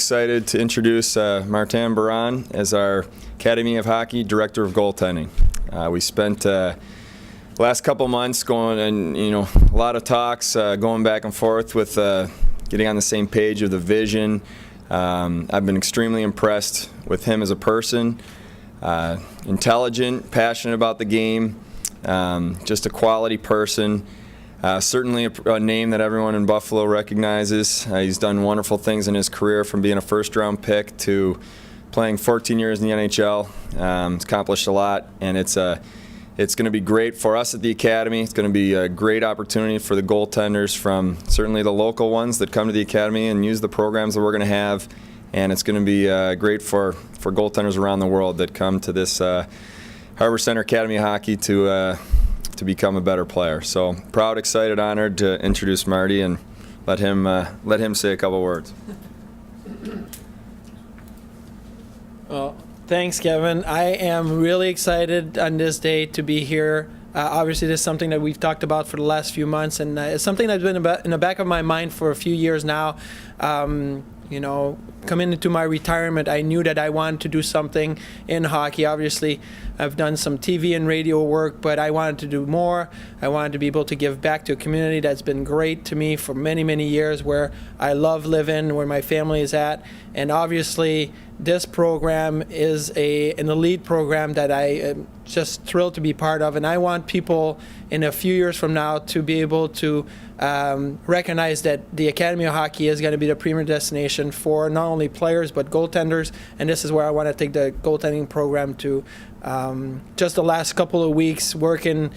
excited to introduce Marty Biron as our Academy of Hockey Director of Goaltending. We spent last couple months going and a lot of talks going back and forth with getting on the same page of the vision. I've been extremely impressed with him as a person, intelligent, passionate about the game, just a quality person. Certainly a name that everyone in Buffalo recognizes. He's done wonderful things in his career, from being a first-round pick to playing 14 years in the NHL. He's accomplished a lot, and it's going to be great for us at the Academy. It's going to be a great opportunity for the goaltenders, from certainly the local ones that come to the Academy and use the programs that we're going to have, and it's going to be great for goaltenders around the world that come to this Harbor Center Academy of Hockey to become a better player. So proud, excited, honored to introduce Marty and let him say a couple words. Well, thanks, Kevin. I am really excited on this day to be here. Obviously, this is something that we've talked about for the last few months, and it's something that's been in the back of my mind for a few years now. Coming into my retirement, I knew that I wanted to do something in hockey. Obviously, I've done some TV and radio work, but I wanted to do more. I wanted to be able to give back to a community that's been great to me for many, many years, where I love living, where my family is at. And obviously, this program is an elite program that I am just thrilled to be part of. And I want people in a few years from now to be able to recognize that the Academy of Hockey is going to be the premier destination for not only players but goaltenders. And this is where I want to take the goaltending program to. Just the last couple of weeks working,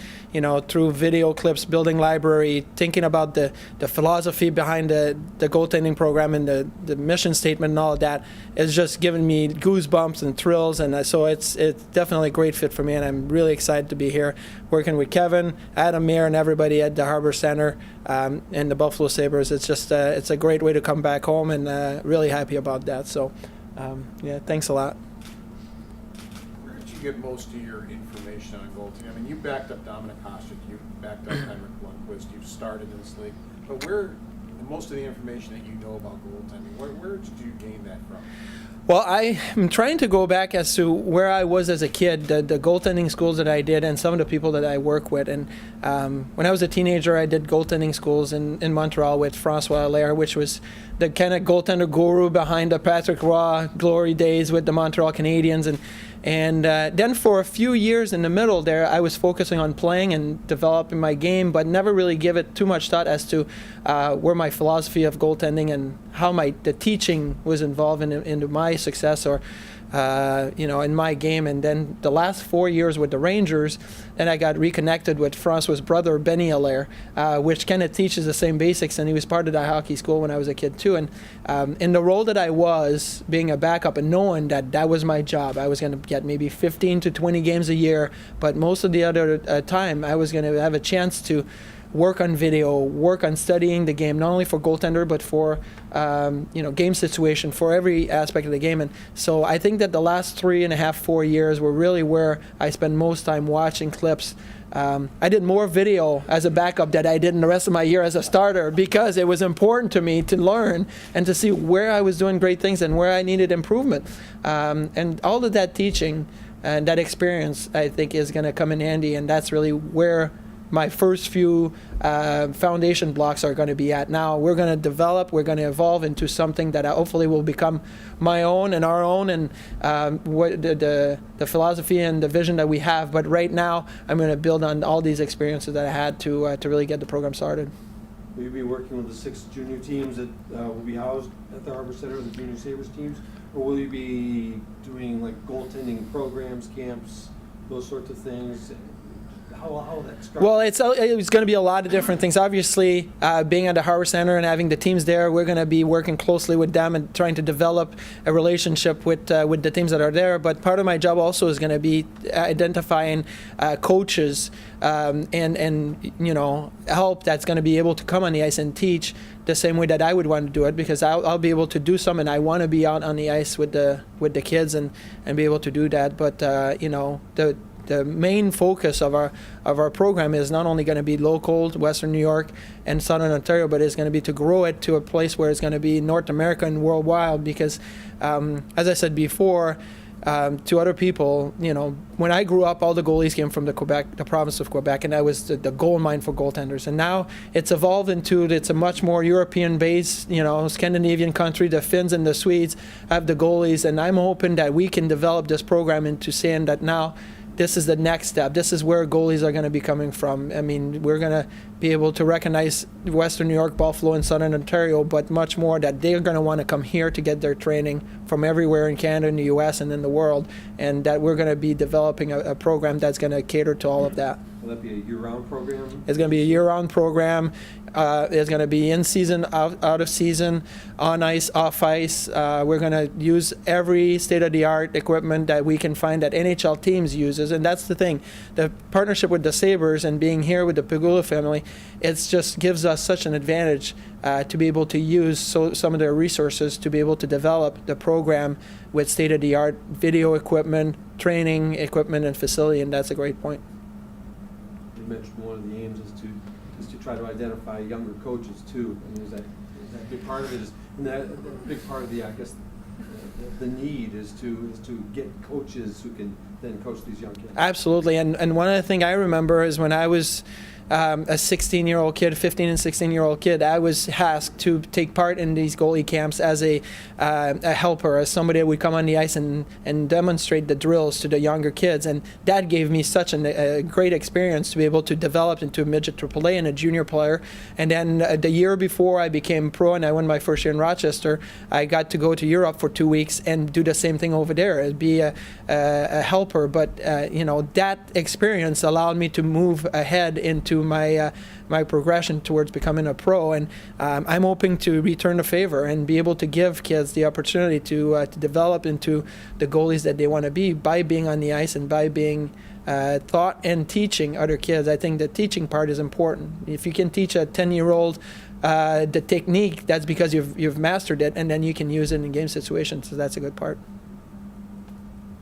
through video clips, building library, thinking about the philosophy behind the goaltending program and the mission statement and all of that is just giving me goosebumps and thrills. And so it's definitely a great fit for me, and I'm really excited to be here working with Kevin, Adam, Mayer, and everybody at the Harbor Center and the Buffalo Sabres. It's just it's a great way to come back home, and really happy about that. So thanks a lot. Get most of your information on goaltending? I mean, you backed up Dominic Hasek, you backed up Henrik Lundqvist, you've started in this league, but where most of the information that you know about goaltending, where did you gain that from? Well, I am trying to go back as to where I was as a kid, the goaltending schools that I did, and some of the people that I work with. And when I was a teenager, I did goaltending schools in Montreal with François Allaire, which was the kind of goaltender guru behind the Patrick Roy glory days with the Montreal Canadiens. And then for a few years in the middle there, I was focusing on playing and developing my game, but never really give it too much thought as to where my philosophy of goaltending and how the teaching was involved into my success or in my game. And then the last 4 years with the Rangers, then I got reconnected with François' brother, Benny Allaire, which kind of teaches the same basics, and he was part of the hockey school when I was a kid too. And in the role that I was, being a backup and knowing that was my job, I was going to get maybe 15 to 20 games a year, but most of the other time I was going to have a chance to work on video, work on studying the game, not only for goaltender, but for game situation, for every aspect of the game. And so I think that the last 3.5, 4 years were really where I spent most time watching clips. I did more video as a backup than I did in the rest of my year as a starter, because it was important to me to learn and to see where I was doing great things and where I needed improvement. And all of that teaching and that experience, I think, is going to come in handy, and that's really where my first few foundation blocks are going to be at. Now we're going to develop, we're going to evolve into something that hopefully will become my own and our own, and what the philosophy and the vision that we have. But right now I'm going to build on all these experiences that I had to really get the program started. Will you be working with the 6 junior teams that will be housed at the Harbor Center, the Junior Sabres teams, or will you be doing like goaltending programs, camps, those sorts of things? How that's structured? Well, it's going to be a lot of different things. Obviously, being at the Harbor Center and having the teams there, we're going to be working closely with them and trying to develop a relationship with the teams that are there. But part of my job also is going to be identifying coaches and help that's going to be able to come on the ice and teach the same way that I would want to do it, because I'll be able to do some, and I want to be out on the ice with the kids and be able to do that. But the main focus of our program is not only going to be local, Western New York and Southern Ontario, but it's going to be to grow it to a place where it's going to be North America and worldwide. Because, as I said before, to other people, when I grew up, all the goalies came from the province of Quebec, and that was the gold mine for goaltenders. And now it's evolved into, it's a much more European-based, Scandinavian country. The Finns and the Swedes have the goalies, and I'm hoping that we can develop this program into saying that now this is the next step. This is where goalies are going to be coming from. I mean, we're going to be able to recognize Western New York, Buffalo, and Southern Ontario, but much more that they're going to want to come here to get their training from everywhere in Canada, in the U.S., and in the world, and that we're going to be developing a program that's going to cater to all of that. Will that be a year-round program? It's going to be a year-round program. It's going to be in season, out of season, on ice, off ice. We're going to use every state-of-the-art equipment that we can find that NHL teams uses, and that's the thing. The partnership with the Sabres and being here with the Pegula family, it just gives us such an advantage to be able to use some of their resources to be able to develop the program with state-of-the-art video equipment, training equipment, and facility, and that's a great point. You mentioned one of the aims is to try to identify younger coaches too. I mean, is that a big part of it? And that a big part of the, I guess, the need is to get coaches who can then coach these young kids. Absolutely, and one of the things I remember is when I was a 16-year-old kid, 15 and 16-year-old kid, I was asked to take part in these goalie camps as a helper, as somebody that would come on the ice and demonstrate the drills to the younger kids. And that gave me such a great experience to be able to develop into a midget AAA and a junior player. And then the year before I became pro and I won my first year in Rochester, I got to go to Europe for 2 weeks and do the same thing over there, and be a helper. But that experience allowed me to move ahead into my progression towards becoming a pro, and I'm hoping to return the favor and be able to give kids the opportunity to develop into the goalies that they want to be by being on the ice and by being taught and teaching other kids. I think the teaching part is important. If you can teach a 10-year-old the technique, that's because you've mastered it, and then you can use it in game situations. So that's a good part.